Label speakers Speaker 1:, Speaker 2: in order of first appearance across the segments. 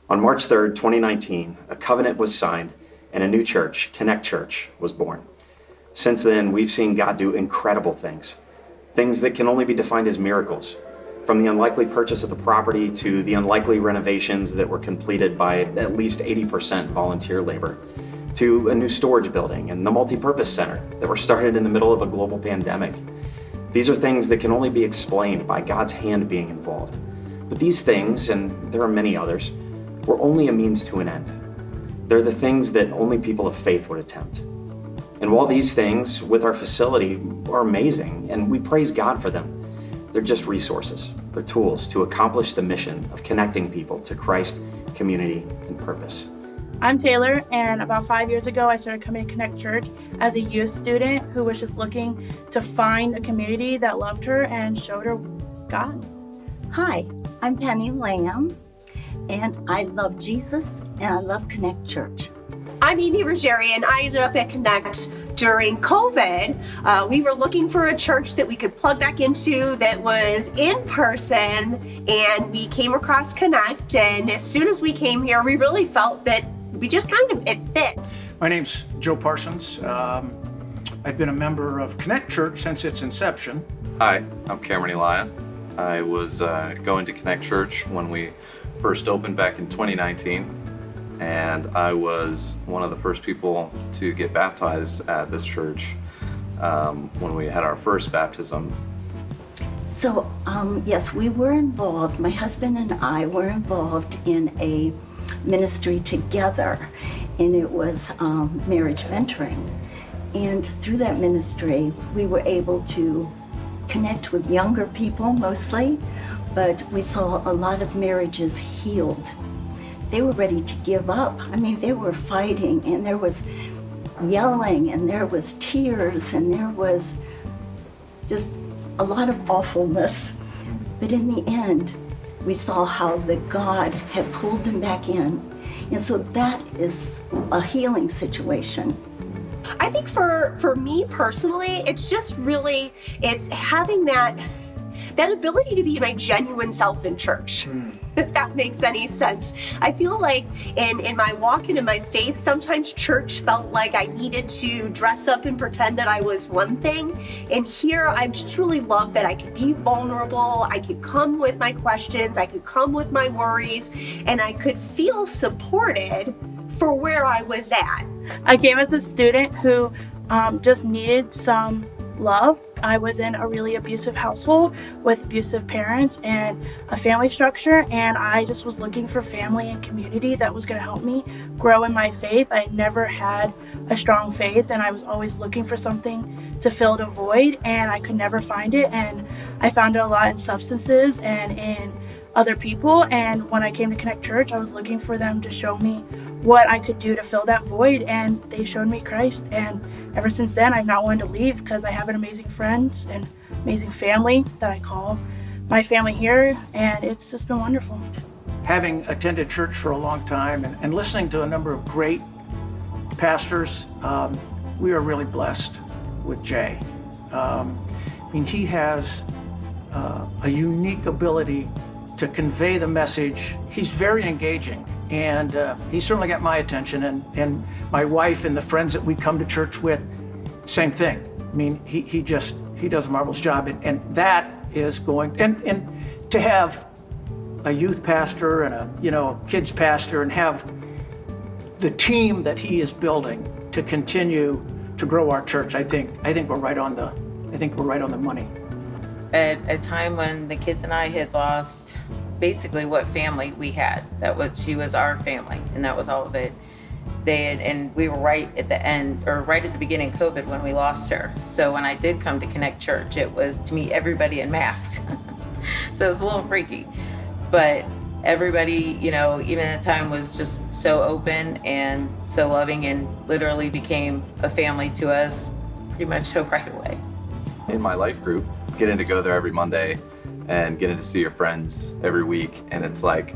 Speaker 1: On March 3rd, 2019, a covenant was signed and a new church, Connect Church, was born. Since then, we've seen God do incredible things that can only be defined as miracles. From the unlikely purchase of the property to the unlikely renovations that were completed by at least 80% volunteer labor, to a new storage building and the multi-purpose center that were started in the middle of a global pandemic. These are things that can only be explained by God's hand being involved. But these things, and there are many others, were only a means to an end. They're the things that only people of faith would attempt. And while these things with our facility are amazing, and we praise God for them, they're just resources. They're tools to accomplish the mission of connecting people to Christ, community, and purpose.
Speaker 2: I'm Taylor, and about 5 years ago, I started coming to Connect Church as a youth student who was just looking to find a community that loved her and showed her God.
Speaker 3: Hi, I'm Penny Lamb, and I love Jesus, and I love Connect Church.
Speaker 4: I'm Amy Ruggieri, and I ended up at Connect during COVID. We were looking for a church that we could plug back into that was in person, and we came across Connect, and as soon as we came here, we really felt that we just it fit.
Speaker 5: My name's Joe Parsons. I've been a member of Connect Church since its inception.
Speaker 6: Hi, I'm Cameron Elia. I was going to Connect Church when we first opened back in 2019, and I was one of the first people to get baptized at this church when we had our first baptism.
Speaker 3: So, yes, we were involved. My husband and I were involved in a ministry together, and it was marriage mentoring. And through that ministry, we were able to connect with younger people mostly, but we saw a lot of marriages healed. They were ready to give up. I mean, they were fighting, and there was yelling, and there was tears, and there was just a lot of awfulness. But in the end, we saw how the God had pulled them back in. And so that is a healing situation.
Speaker 4: I think for me personally, it's just really, it's having that ability to be my genuine self in church, if that makes any sense. I feel like in my walk and in my faith, sometimes church felt like I needed to dress up and pretend that I was one thing. And here, I just really love that I could be vulnerable, I could come with my questions, I could come with my worries, and I could feel supported for where I was at.
Speaker 2: I came as a student who just needed some love. I was in a really abusive household with abusive parents and a family structure, and I just was looking for family and community that was going to help me grow in my faith. I never had a strong faith, and I was always looking for something to fill the void, and I could never find it. And I found it a lot in substances and in other people. And when I came to Connect Church, I was looking for them to show me what I could do to fill that void, and they showed me Christ. And ever since then, I've not wanted to leave because I have an amazing friends and amazing family that I call my family here, and it's just been wonderful.
Speaker 5: Having attended church for a long time and listening to a number of great pastors, we are really blessed with Jay. He has a unique ability to convey the message. He's very engaging, and he certainly got my attention, and my wife and the friends that we come to church with, same thing. I mean, he does a marvelous job, and that is going, and to have a youth pastor and a kids pastor, and have the team that he is building to continue to grow our church, I think we're right on the money.
Speaker 7: At a time when the kids and I had lost basically what family we had. She was our family, and that was all of it. And we were right at the end, or right at the beginning of COVID when we lost her. So when I did come to Connect Church, it was to meet everybody in masks. So it was a little freaky. But everybody, even at the time, was just so open and so loving, and literally became a family to us pretty much so right away.
Speaker 6: In my life group, getting to go there every Monday and getting to see your friends every week, and it's like,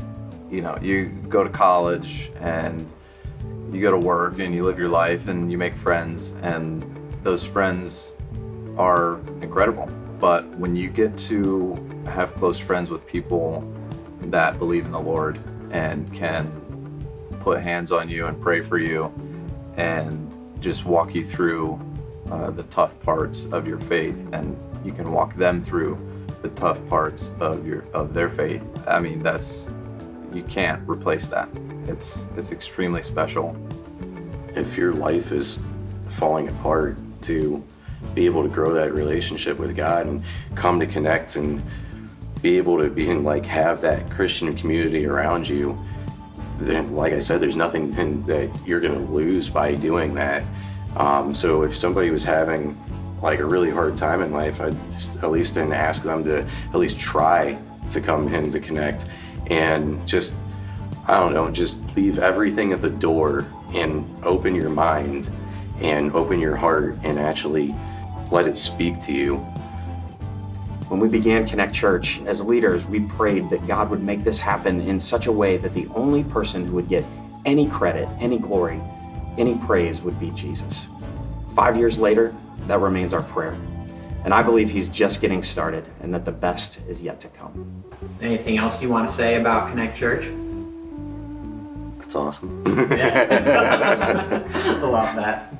Speaker 6: you go to college and you go to work and you live your life and you make friends, and those friends are incredible. But when you get to have close friends with people that believe in the Lord and can put hands on you and pray for you and just walk you through the tough parts of your faith, and you can walk them through the tough parts of their faith. I mean, you can't replace that. It's extremely special.
Speaker 8: If your life is falling apart, to be able to grow that relationship with God and come to connect and be able to have that Christian community around you, then like I said, there's nothing that you're going to lose by doing that. So if somebody was having a really hard time in life, I'd just at least then ask them to at least try to come in to connect, and just, I don't know, just leave everything at the door and open your mind and open your heart and actually let it speak to you.
Speaker 1: When we began Connect Church, as leaders, we prayed that God would make this happen in such a way that the only person who would get any credit, any glory, any praise would be Jesus. 5 years later, that remains our prayer. And I believe he's just getting started and that the best is yet to come.
Speaker 9: Anything else you want to say about Connect Church?
Speaker 8: That's awesome.
Speaker 9: Yeah. I love that.